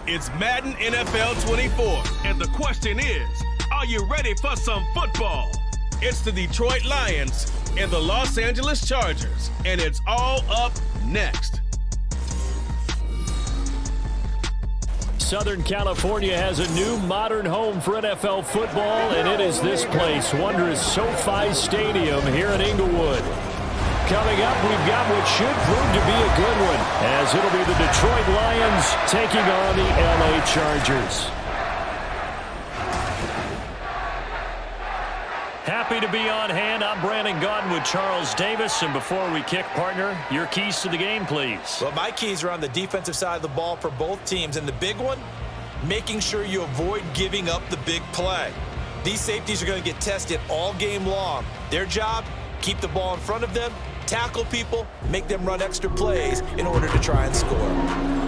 It's Madden NFL 24, and the question is, are you ready for some football? It's the Detroit Lions and the Los Angeles Chargers, and it's all up next. Southern California has a new modern home for NFL football, and it is this place, wondrous SoFi Stadium here in Inglewood. Coming up, we've got what should prove to be a good one, as it'll be the Detroit Lions taking on the LA Chargers. Happy to be on hand. I'm Brandon Gaudin with Charles Davis. And before we kick, partner, your keys to the game, please. Well, my keys are on the defensive side of the ball for both teams. And the big one, making sure you avoid giving up the big play. These safeties are going to get tested all game long. Their job, keep the ball in front of them, tackle people, make them run extra plays in order to try and score.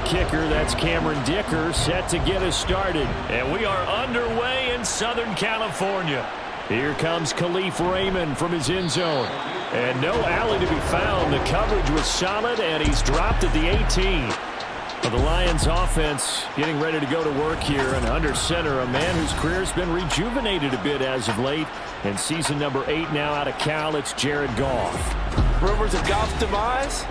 Kicker, that's Cameron Dicker, set to get us started. And we are underway in Southern California. Here comes Khalif Raymond from his end zone. And no alley to be found. The coverage was solid, and he's dropped at the 18. Well, the Lions offense getting ready to go to work here. And under center, a man whose career has been rejuvenated a bit as of late. And season number 8 now out of Cal, it's Jared Goff. Rumors of Goff's demise?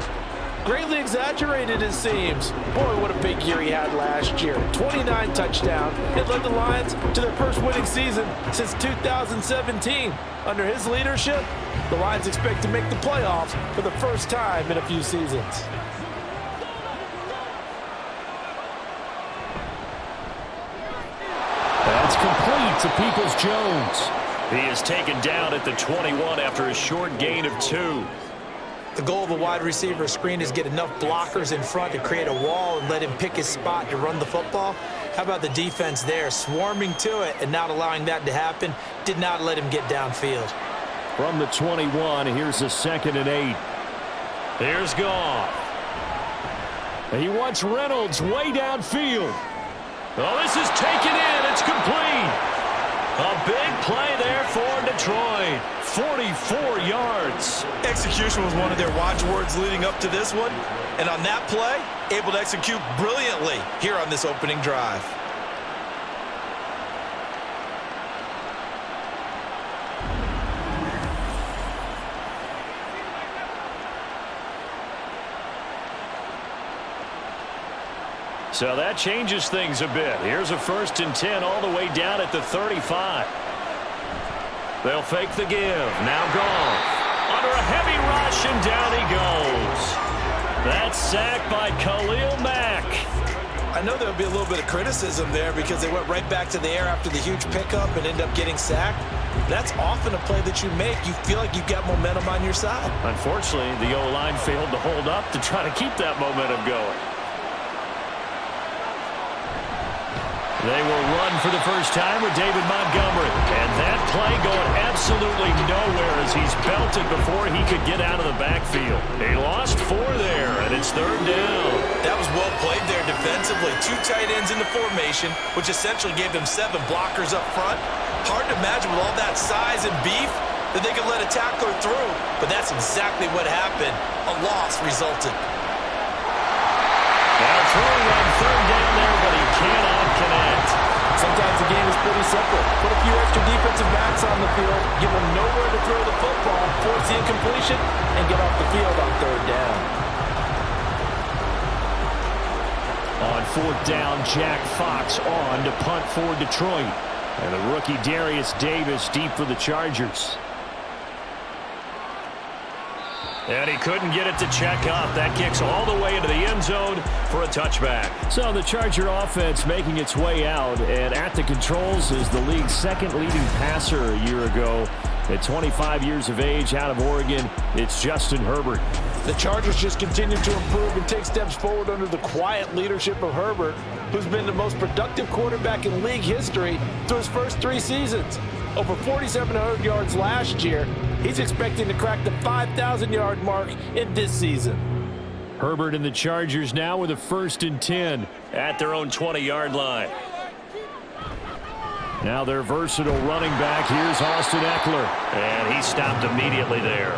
Greatly exaggerated, it seems. Boy, what a big year he had last year. 29 touchdowns. It led the Lions to their first winning season since 2017. Under his leadership, the Lions expect to make the playoffs for the first time in a few seasons. That's complete to Peoples-Jones. He is taken down at the 21 after a short gain of 2. The goal of a wide receiver screen is get enough blockers in front to create a wall and let him pick his spot to run the football. How about the defense there, swarming to it and not allowing that to happen? Did not let him get downfield. From the 21, here's a 2nd and 8. Here's Goff. He wants Reynolds way downfield. Oh, this is taken in. It's complete. A big play there for Detroit. 44 yards. Execution was one of their watchwords leading up to this one. And on that play, able to execute brilliantly here on this opening drive. So that changes things a bit. Here's a 1st and 10 all the way down at the 35. They'll fake the give. Now Goff. Under a heavy rush, and down he goes. That's sacked by Khalil Mack. I know there'll be a little bit of criticism there because they went right back to the air after the huge pickup and end up getting sacked. That's often a play that you make. You feel like you've got momentum on your side. Unfortunately, the O-line failed to hold up to try to keep that momentum going. They will run for the first time with David Montgomery. And that play going absolutely nowhere as he's belted before he could get out of the backfield. He lost 4 there, and it's 3rd down. That was well played there defensively. 2 tight ends in the formation, which essentially gave them 7 blockers up front. Hard to imagine with all that size and beef that they could let a tackler through. But that's exactly what happened. A loss resulted. Now throwing on 3rd down there, but he cannot connect. Sometimes the game is pretty simple. Put a few extra defensive backs on the field, give them nowhere to throw the football, force the incompletion, and get off the field on 3rd down. On 4th down, Jack Fox on to punt for Detroit. And the rookie Darius Davis deep for the Chargers. And he couldn't get it to check up. That kicks all the way into the end zone for a touchback. So the Charger offense making its way out, and at the controls is the league's second leading passer a year ago. At 25 years of age, out of Oregon, it's Justin Herbert. The Chargers just continue to improve and take steps forward under the quiet leadership of Herbert, who's been the most productive quarterback in league history through his first 3 seasons. Over 4,700 yards last year. He's expecting to crack the 5,000-yard mark in this season. Herbert and the Chargers now with a 1st and 10 at their own 20-yard line. Now their versatile running back, here's Austin Eckler. And he stopped immediately there.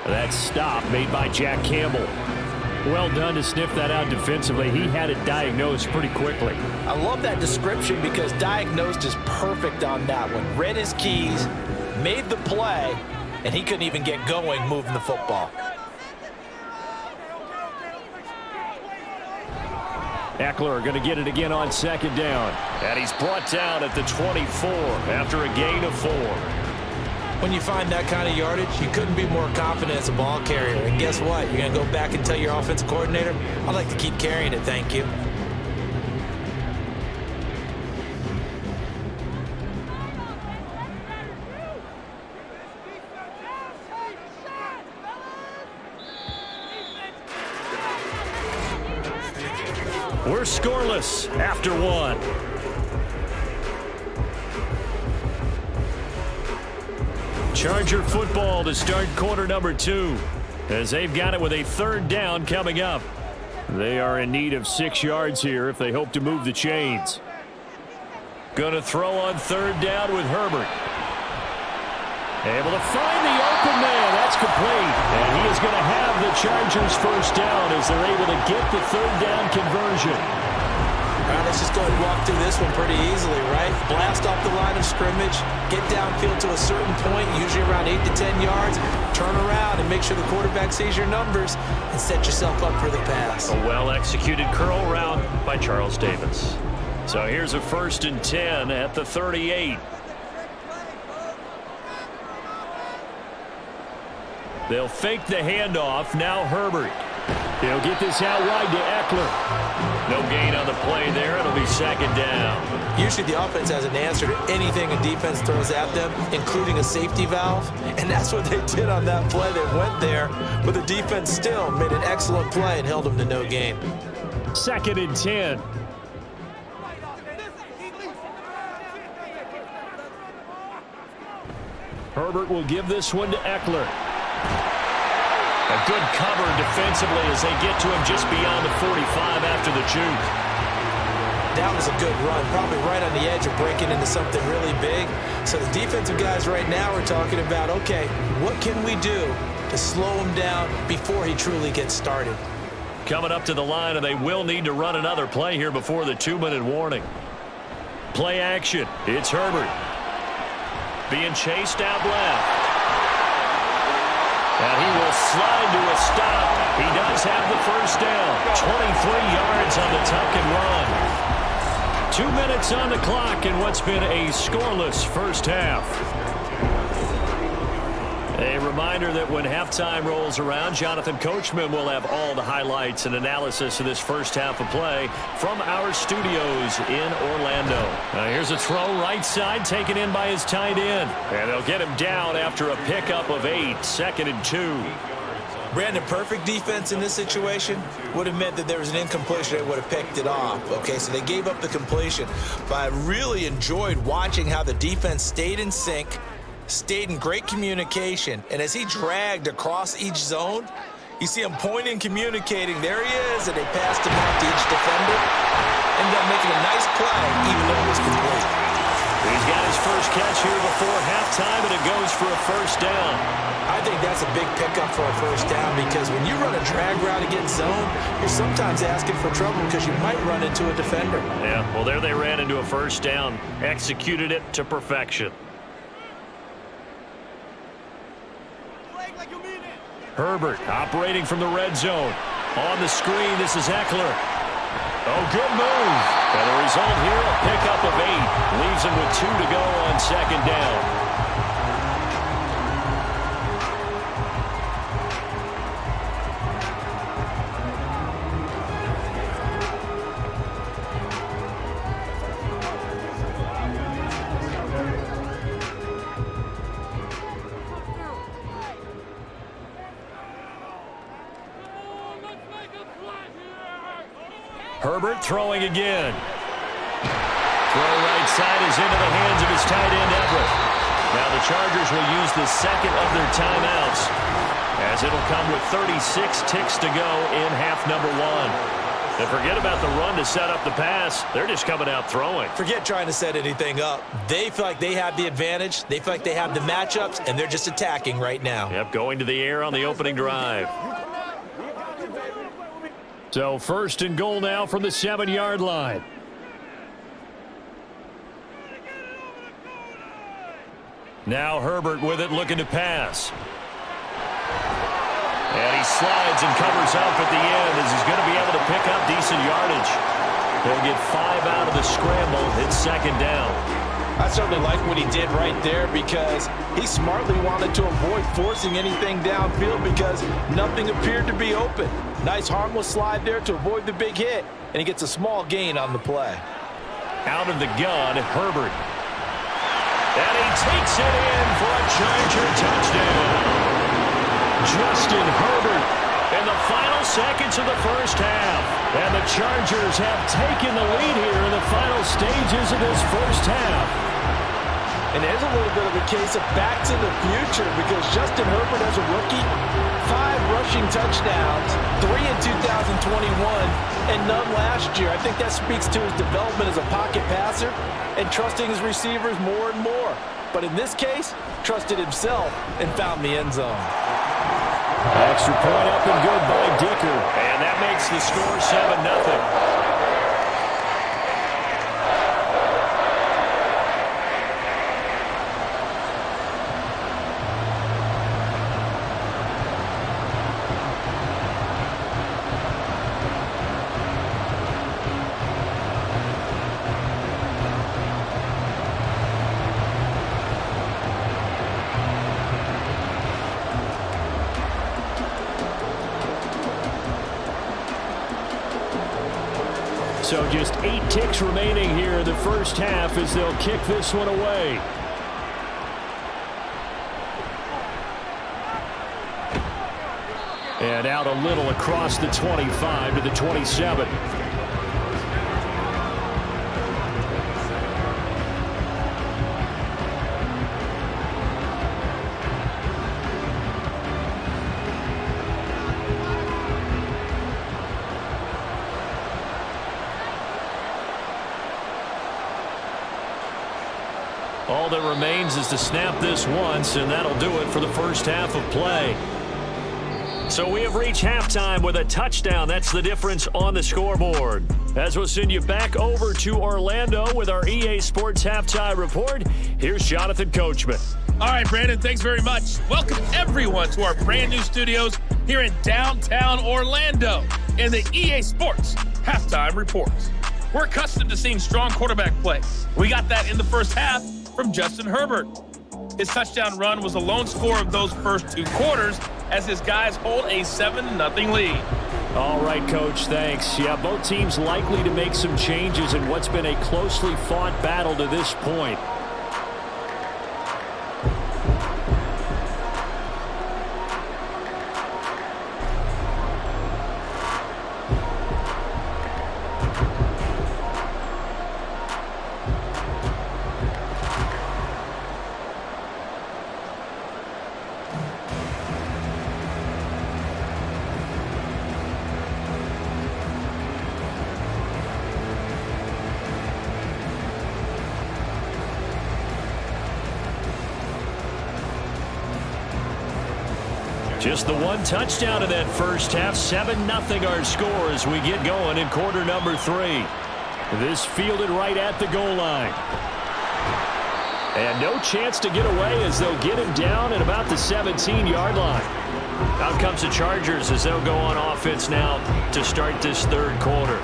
That stop made by Jack Campbell. Well done to sniff that out defensively. He had it diagnosed pretty quickly. I love that description because diagnosed is perfect on that one. Read his keys, made the play, and he couldn't even get going moving the football. Eckler going to get it again on 2nd down. And he's brought down at the 24 after a gain of 4. When you find that kind of yardage, you couldn't be more confident as a ball carrier. And guess what? You're going to go back and tell your offensive coordinator, I'd like to keep carrying it, thank you. We're scoreless after 1. Charger football to start quarter number 2 as they've got it with a 3rd down coming up. They are in need of 6 yards here if they hope to move the chains. Going to throw on 3rd down with Herbert. Able to find the open man. That's complete. And he is going to have the Chargers 1st down as they're able to get the 3rd down conversion. All right, let's just go ahead and walk through this one pretty easily, right? Blast off the line of scrimmage, get downfield to a certain point, usually around 8 to 10 yards, turn around and make sure the quarterback sees your numbers and set yourself up for the pass. A well-executed curl route by Charles Davis. So here's a 1st and 10 at the 38. They'll fake the handoff. Now Herbert. He'll get this out wide to Eckler. No gain on the play there. It'll be 2nd down. Usually the offense has an answer to anything a defense throws at them, including a safety valve. And that's what they did on that play. They went there, but the defense still made an excellent play and held them to no gain. 2nd and 10. Herbert will give this one to Eckler. A good cover defensively as they get to him just beyond the 45 after the juke. That was a good run, probably right on the edge of breaking into something really big. So the defensive guys right now are talking about, okay, what can we do to slow him down before he truly gets started? Coming up to the line, and they will need to run another play here before the 2-minute warning. Play action. It's Herbert. Being chased out left. And he will slide to a stop. He does have the 1st down. 23 yards on the tuck and run. 2 minutes on the clock in what's been a scoreless 1st half. A reminder that when halftime rolls around, Jonathan Coachman will have all the highlights and analysis of this 1st half of play from our studios in Orlando. Here's a throw right side taken in by his tight end. And they'll get him down after a pickup of 8, 2nd and 2. Brandon, perfect defense in this situation would have meant that there was an incompletion. They would have picked it off. Okay, so they gave up the completion. But I really enjoyed watching how the defense stayed in sync, stayed in great communication, and as he dragged across each zone, you see him pointing, communicating. There he is, and they passed him out to each defender. Ended up making a nice play, even though it was complete. He's got his first catch here before halftime, and it goes for a 1st down. I think that's a big pickup for a 1st down because when you run a drag route against zone, you're sometimes asking for trouble because you might run into a defender. Yeah, well, there they ran into a 1st down, executed it to perfection. Herbert operating from the red zone. On the screen, this is Eckler. Oh, good move. And the result here, a pickup of 8. Leaves him with 2 to go on 2nd down. Herbert throwing again. Throw right side is into the hands of his tight end, Everett. Now the Chargers will use the second of their timeouts, as it'll come with 36 ticks to go in half number one. And forget about the run to set up the pass. They're just coming out throwing. Forget trying to set anything up. They feel like they have the advantage. They feel like they have the matchups, and they're just attacking right now. Yep, going to the air on the opening drive. So first and goal now from the 7-yard line. Now Herbert with it, looking to pass. And he slides and covers up at the end as he's going to be able to pick up decent yardage. He'll get 5 out of the scramble. It's second down. I certainly like what he did right there because he smartly wanted to avoid forcing anything downfield because nothing appeared to be open. Nice harmless slide there to avoid the big hit, and he gets a small gain on the play. Out of the gun, Herbert. And he takes it in for a Charger touchdown. Justin Herbert in the final seconds of the first half. And the Chargers have taken the lead here in the final stages of this first half. And there's a little bit of a case of back to the future because Justin Herbert as a rookie, 5 rushing touchdowns, 3 in 2021, and none last year. I think that speaks to his development as a pocket passer and trusting his receivers more and more. But in this case, trusted himself and found the end zone. Extra point up and good by Dicker. And that makes the score 7-0. So just 8 ticks remaining here in the first half as they'll kick this one away. And out a little across the 25 to the 27. All that remains is to snap this once, and that'll do it for the first half of play. So we have reached halftime with a touchdown. That's the difference on the scoreboard. As we'll send you back over to Orlando with our EA Sports Halftime Report, here's Jonathan Coachman. All right, Brandon, thanks very much. Welcome, everyone, to our brand new studios here in downtown Orlando in the EA Sports Halftime Report. We're accustomed to seeing strong quarterback play. We got that in the first half from Justin Herbert. His touchdown run was the lone score of those first 2 quarters as his guys hold a 7-0 lead. All right, Coach, thanks. Yeah, both teams likely to make some changes in what's been a closely fought battle to this point. Just the one touchdown in that first half. 7-0 our score as we get going in quarter number 3. This fielded right at the goal line. And no chance to get away as they'll get him down at about the 17-yard line. Out comes the Chargers as they'll go on offense now to start this third quarter.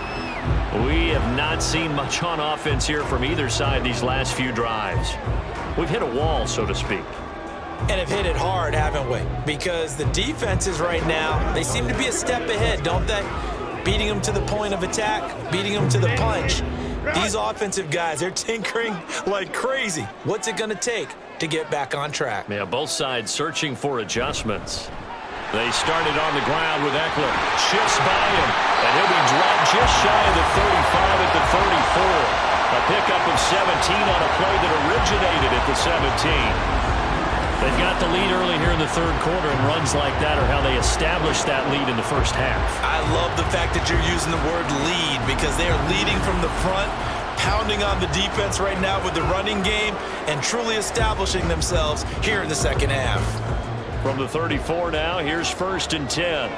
We have not seen much on offense here from either side these last few drives. We've hit a wall, so to speak. And have hit it hard, haven't we? Because the defenses right now, they seem to be a step ahead, don't they? Beating them to the point of attack, beating them to the punch. These offensive guys, they're tinkering like crazy. What's it going to take to get back on track? Yeah, both sides searching for adjustments. They started on the ground with Eckler. Shifts by him, and he'll be dropped just shy of the 35 at the 34. A pickup of 17 on a play that originated at the 17. They've got the lead early here in the third quarter, and runs like that are how they established that lead in the first half. I love the fact that you're using the word lead because they are leading from the front, pounding on the defense right now with the running game, and truly establishing themselves here in the second half. From the 34 now, here's 1st and 10.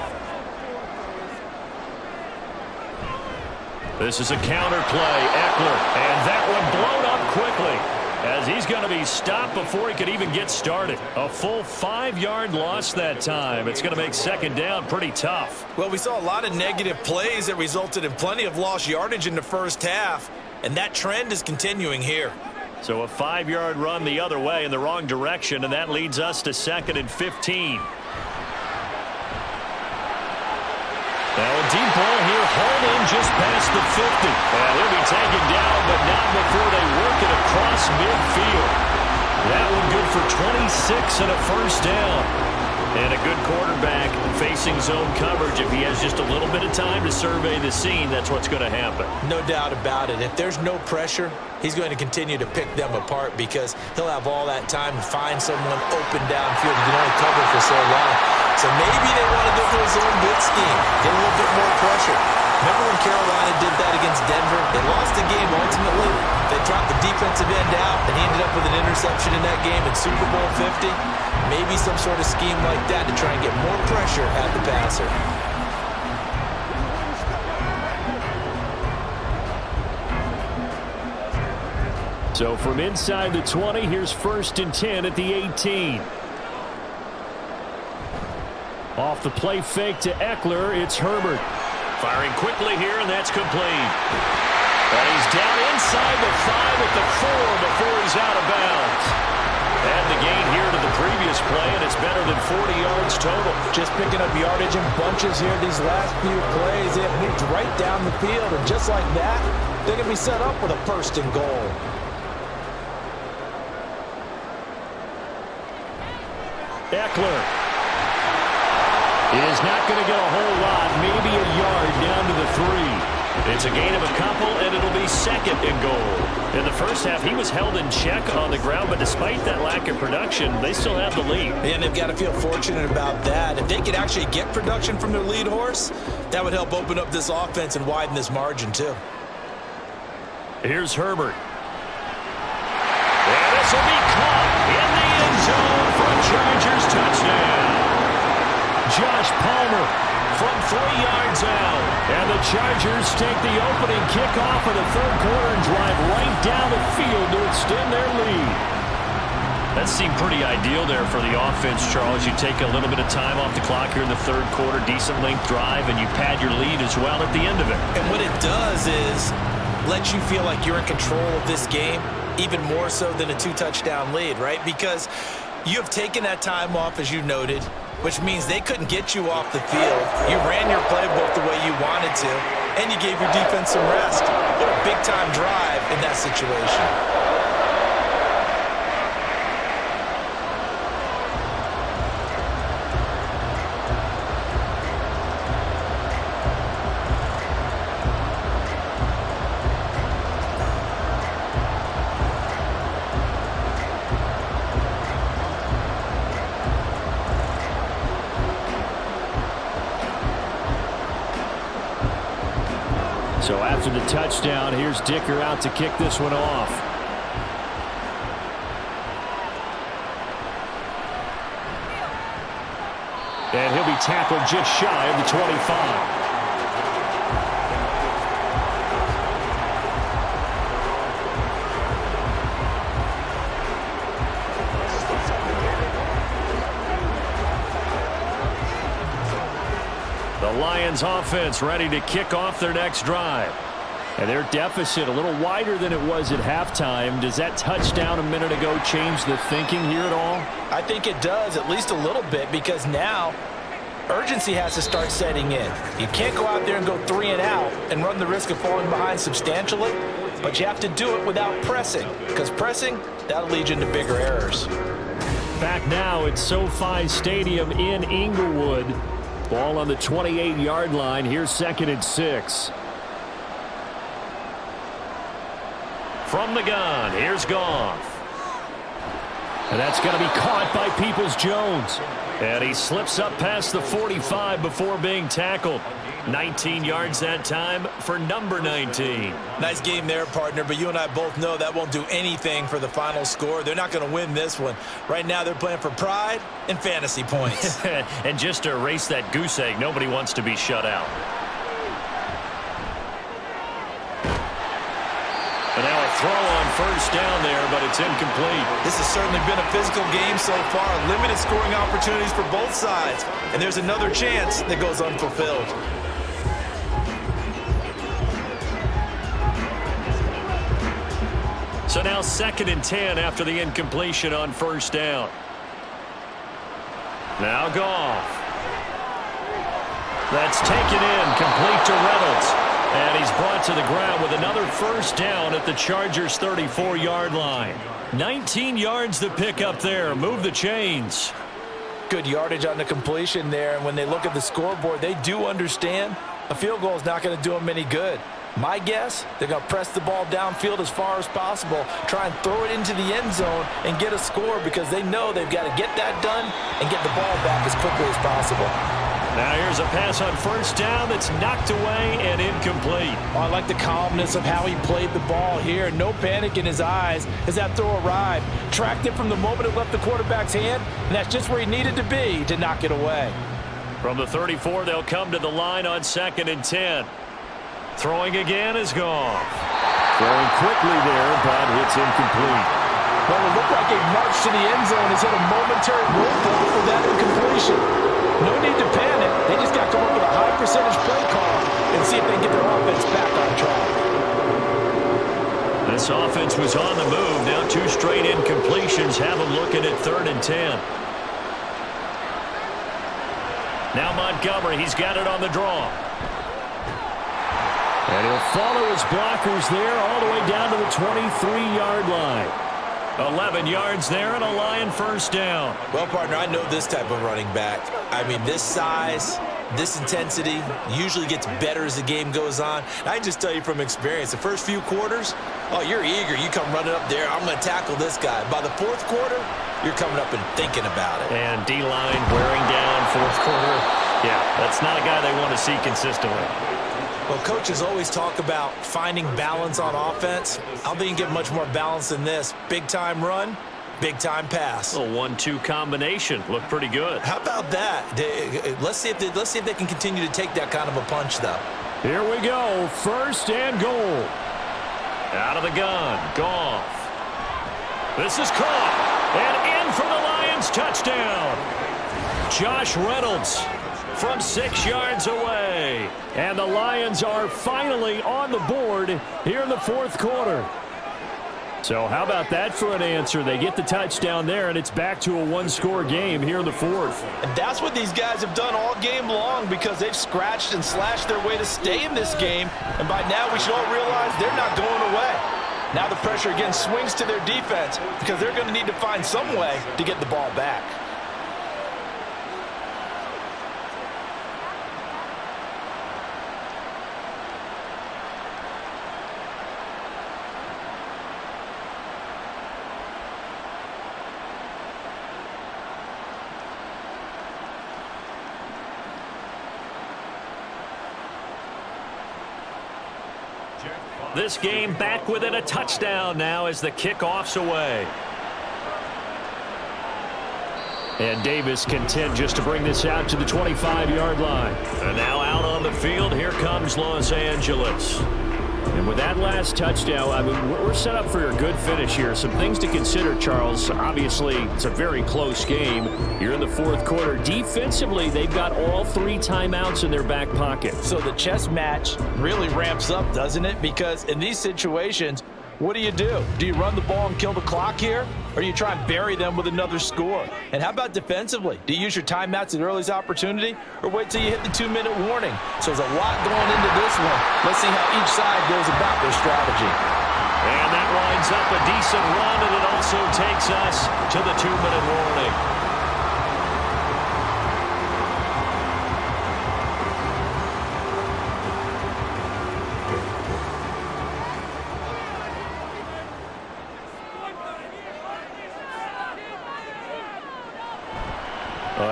This is a counter play, Eckler, and that one blown up quickly as he's going to be stopped before he could even get started. A full 5-yard loss that time. It's going to make second down pretty tough. Well, we saw a lot of negative plays that resulted in plenty of lost yardage in the first half, and that trend is continuing here. So a 5-yard run the other way in the wrong direction, and that leads us to 2nd and 15. Now a deep ball here, hauled in just past the 50. And he'll be taken down, but not before they work it across midfield. That one good for 26 and a first down. And a good quarterback facing zone coverage. If he has just a little bit of time to survey the scene, that's what's going to happen. No doubt about it. If there's no pressure, he's going to continue to pick them apart because he'll have all that time to find someone open downfield. He can only cover for so long. So maybe they want to go to a zone blitz scheme, get a little bit more pressure. Remember when Carolina did that against Denver? They lost the game ultimately. They dropped the defensive end out, and he ended up with an interception in that game in Super Bowl 50. Maybe some sort of scheme like that to try and get more pressure at the passer. So from inside the 20, here's 1st and 10 at the 18. Off the play fake to Eckler, it's Herbert. Firing quickly here, and that's complete. And he's down inside the 5 at the 4 before he's out of bounds. And the gain here to the previous play, and it's better than 40 yards total. Just picking up yardage in bunches here these last few plays. They have moved right down the field, and just like that, they're going to be set up with a 1st and goal. Eckler is not going to get a whole lot, maybe a yard down to the 3. It's a gain of a couple, and it'll be 2nd and goal. In the first half, he was held in check on the ground, but despite that lack of production, they still have the lead. And they've got to feel fortunate about that. If they could actually get production from their lead horse, that would help open up this offense and widen this margin, too. Here's Herbert. And this will be caught in the end zone for a Chargers touchdown. Josh Palmer from 3 yards out. And the Chargers take the opening kickoff of the third quarter and drive right down the field to extend their lead. That seemed pretty ideal there for the offense, Charles. You take a little bit of time off the clock here in the third quarter, decent length drive, and you pad your lead as well at the end of it. And what it does is let you feel like you're in control of this game, even more so than a 2-touchdown lead, right? Because you have taken that time off, as you noted, which means they couldn't get you off the field. You ran your playbook the way you wanted to, and you gave your defense some rest. What a big-time drive in that situation. So after the touchdown, here's Dicker out to kick this one off. And he'll be tackled just shy of the 25. The Lions offense ready to kick off their next drive. And their deficit a little wider than it was at halftime. Does that touchdown a minute ago change the thinking here at all? I think it does, at least a little bit, because now urgency has to start setting in. You can't go out there and go 3 and out and run the risk of falling behind substantially, but you have to do it without pressing, because pressing, that'll lead you into bigger errors. Back now at SoFi Stadium in Inglewood. Ball on the 28-yard line. Here's 2nd and 6. From the gun, here's Goff. And that's going to be caught by Peoples-Jones. And he slips up past the 45 before being tackled. 19 yards that time for number 19. Nice game there, partner, but you and I both know that won't do anything for the final score. They're not going to win this one. Right now, they're playing for pride and fantasy points. And just to erase that goose egg, nobody wants to be shut out. And now a throw on first down there, but it's incomplete. This has certainly been a physical game so far. Limited scoring opportunities for both sides. And there's another chance that goes unfulfilled. So now 2nd and 10 after the incompletion on first down. Now Goff. That's taken in, complete to Reynolds. And he's brought to the ground with another first down at the Chargers' 34-yard line. 19 yards to pick up there. Move the chains. Good yardage on the completion there. And when they look at the scoreboard, they do understand a field goal is not going to do them any good. My guess, they're going to press the ball downfield as far as possible, try and throw it into the end zone and get a score because they know they've got to get that done and get the ball back as quickly as possible. Now here's a pass on first down that's knocked away and incomplete. Oh, I like the calmness of how he played the ball here. No panic in his eyes as that throw arrived. Tracked it from the moment it left the quarterback's hand, and that's just where he needed to be to knock it away. From the 34, they'll come to the line on 2nd and 10. Throwing again is Goff. Throwing quickly there, but it's incomplete. Well, it looked like a march to the end zone has hit a momentary roadblock for that incompletion. No need to panic. They just got to come up with a high percentage play call and see if they can get their offense back on track. This offense was on the move. Now 2 straight incompletions have them looking at 3rd and 10. Now Montgomery, he's got it on the draw. And he'll follow his blockers there all the way down to the 23-yard line. 11 yards there and a Lion first down. Well, partner, I know this type of running back. I mean, this size, this intensity usually gets better as the game goes on. I can just tell you from experience, the first few quarters, oh, you're eager. You come running up there, I'm going to tackle this guy. By the 4th quarter, you're coming up and thinking about it. And D-line wearing down 4th quarter. Yeah, that's not a guy they want to see consistently. Well, coaches always talk about finding balance on offense. I don't think you can get much more balance than this. Big-time run, big-time pass. A 1-2 combination. Looked pretty good. How about that? Let's see if they can continue to take that kind of a punch, though. Here we go. 1st and goal. Out of the gun. Goff. This is caught. And in for the Lions. Touchdown. Josh Reynolds from 6 yards away. And the Lions are finally on the board here in the 4th quarter. So how about that for an answer? They get the touchdown there, and it's back to a 1-score game here in the 4th. And that's what these guys have done all game long because they've scratched and slashed their way to stay in this game. And by now we should all realize they're not going away. Now the pressure again swings to their defense because they're going to need to find some way to get the ball back. This game back within a touchdown now as the kickoff's away. And Davis content just to bring this out to the 25-yard line. And now out on the field, here comes Los Angeles. And with that last touchdown, I mean, we're set up for a good finish here. Some things to consider, Charles. Obviously, it's a very close game. You're in the 4th quarter. Defensively, they've got all 3 timeouts in their back pocket. So the chess match really ramps up, doesn't it? Because in these situations, what do? Do you run the ball and kill the clock here? Or do you try and bury them with another score? And how about defensively? Do you use your timeouts at earliest opportunity? Or wait till you hit the 2-minute warning? So there's a lot going into this one. Let's see how each side goes about their strategy. And that winds up a decent run, and it also takes us to the 2-minute warning.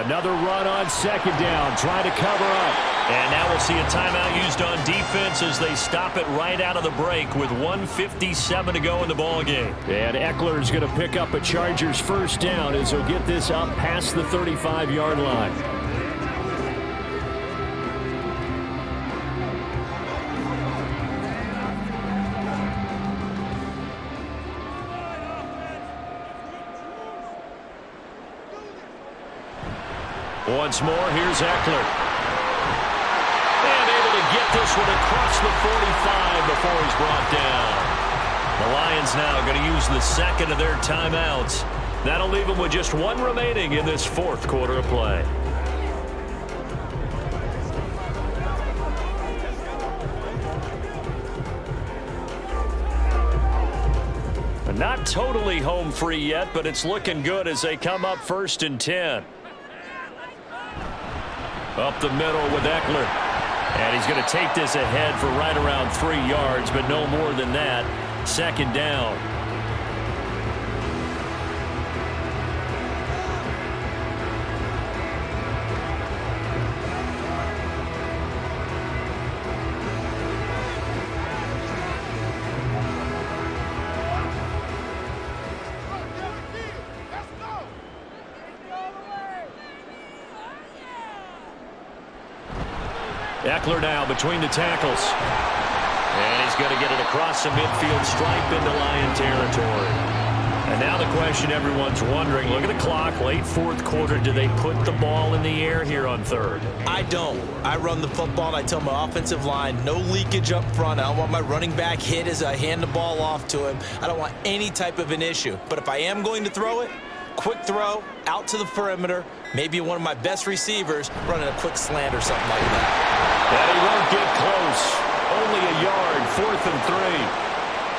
Another run on second down, trying to cover up. And now we'll see a timeout used on defense as they stop it right out of the break with 1:57 to go in the ballgame. And Eckler is going to pick up a Chargers first down as he'll get this up past the 35-yard line. Once more, here's Eckler. And able to get this one across the 45 before he's brought down. The Lions now going to use the second of their timeouts. That'll leave them with just one remaining in this fourth quarter of play. Not totally home free yet, but it's looking good as they come up 1st and 10. Up the middle with Eckler. And he's going to take this ahead for right around 3 yards, but no more than that. Second down. Eckler now between the tackles. And he's going to get it across the midfield stripe into Lion territory. And now the question everyone's wondering, look at the clock, late fourth quarter, do they put the ball in the air here on third? I don't. I run the football and I tell my offensive line, no leakage up front. I don't want my running back hit as I hand the ball off to him. I don't want any type of an issue. But if I am going to throw it, quick throw, out to the perimeter, maybe one of my best receivers running a quick slant or something like that. And he won't get close. Only a yard, 4th and 3.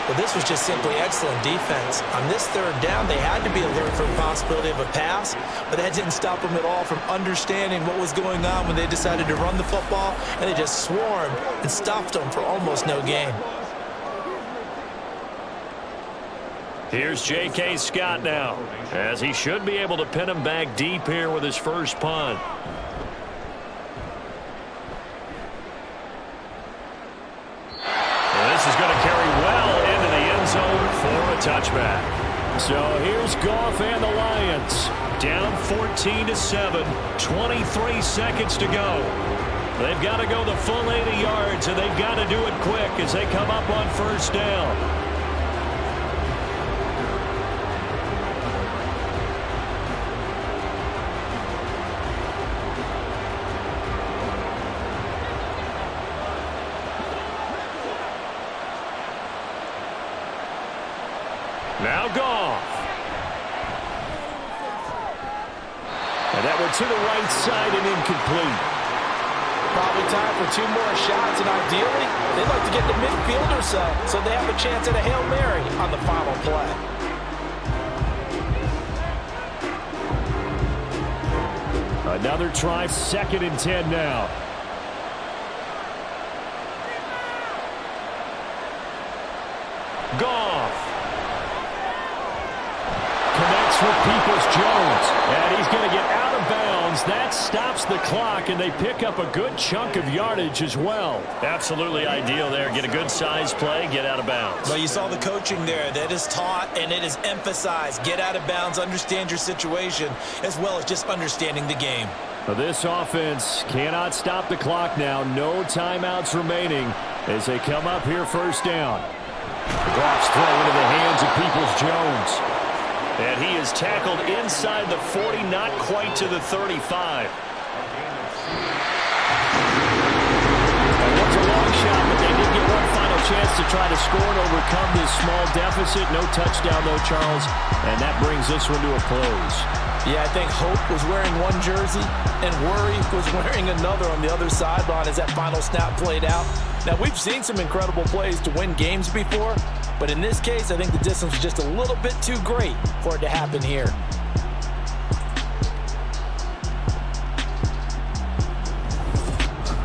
Well, this was just simply excellent defense. On this third down, they had to be alert for the possibility of a pass, but that didn't stop them at all from understanding what was going on when they decided to run the football, and they just swarmed and stopped them for almost no gain. Here's J.K. Scott now, as he should be able to pin him back deep here with his first punt. This is going to carry well into the end zone for a touchback. So here's Goff and the Lions. Down 14-7, 23 seconds to go. They've got to go the full 80 yards, and they've got to do it quick as they come up on first down. Now Goff. And that one to the right side and incomplete. Probably time for 2 more shots, and ideally, they'd like to get the midfield or so they have a chance at a Hail Mary on the final play. Another try, 2nd and 10 now. Goff. Connects with Peoples-Jones, and he's going to get out of bounds. That stops the clock, and they pick up a good chunk of yardage as well. Absolutely ideal there. Get a good size play, get out of bounds. Well, you saw the coaching there. That is taught and it is emphasized. Get out of bounds, understand your situation, as well as just understanding the game. Well, this offense cannot stop the clock now. No timeouts remaining as they come up here first down. Goff's throw into the hands of Peoples-Jones. And he is tackled inside the 40, not quite to the 35. That was a long shot, but they did get one final chance to try to score and overcome this small deficit. No touchdown, though, Charles. And that brings this one to a close. Yeah, I think Hope was wearing one jersey and Worry was wearing another on the other sideline as that final snap played out. Now, we've seen some incredible plays to win games before, But in this case, I think the distance was just a little bit too great for it to happen here.